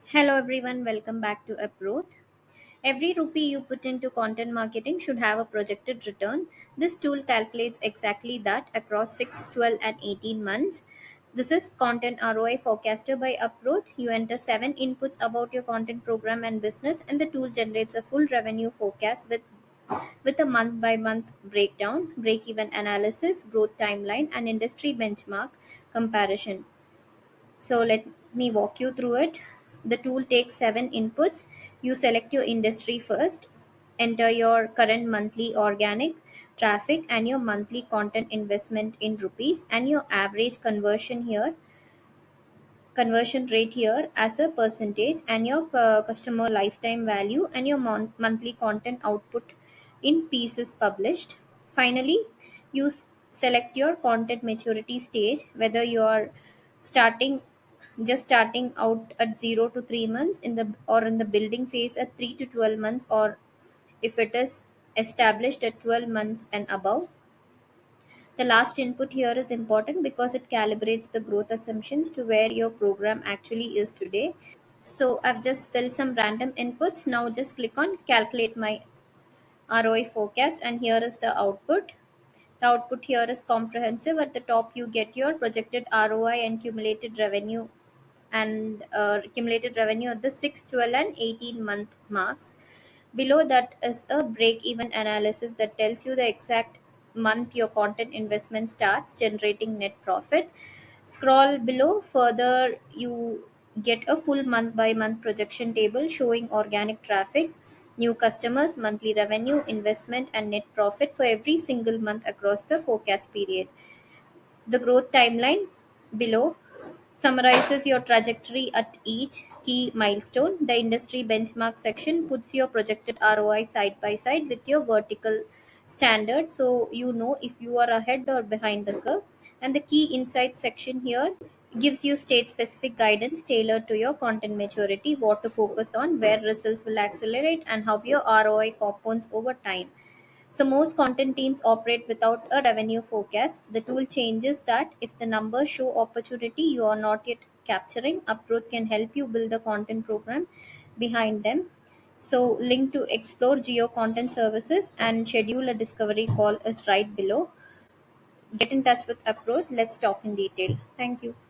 Hello everyone, welcome back to Approach. Every rupee you put into content marketing should have a projected return. This tool calculates exactly that across 6, 12, and 18 months. This is Content ROI Forecaster by Approach. You enter 7 inputs about your content program and business, and the tool generates a full revenue forecast with a month by month breakdown, break even analysis, growth timeline, and industry benchmark comparison. So let me walk you through it. The tool takes 7 inputs. You select your industry first, enter your current monthly organic traffic and your monthly content investment in rupees and your average conversion rate here as a percentage and your customer lifetime value and your monthly content output in pieces published. Finally, you select your content maturity stage, whether you are starting starting out at 0 to 3 months in the or in the building phase at 3 to 12 months, or if it is established at 12 months and above. The last input here is important because it calibrates the growth assumptions to where your program actually is today. So I've just filled some random inputs. Now just click on calculate my ROI forecast, and here is the output. The output here is comprehensive. At the top, you get your projected ROI and cumulated revenue at the 6, 12, and 18-month marks. Below that is a break even analysis that tells you the exact month your content investment starts generating net profit. Scroll below further, you get a full month by month projection table showing organic traffic, new customers, monthly revenue, investment, and net profit for every single month across the forecast period. The growth timeline below summarizes your trajectory at each key milestone. The industry benchmark section puts your projected ROI side by side with your vertical standard, so you know if you are ahead or behind the curve. And the key insights section here gives you state specific guidance tailored to your content maturity, what to focus on, where results will accelerate, and how your ROI compounds over time. So most content teams operate without a revenue forecast. The tool changes that if the numbers show opportunity you are not yet capturing, Approach can help you build the content program behind them. So link to explore geo content services and schedule a discovery call is right below. Get in touch with Approach. Let's talk in detail. Thank you.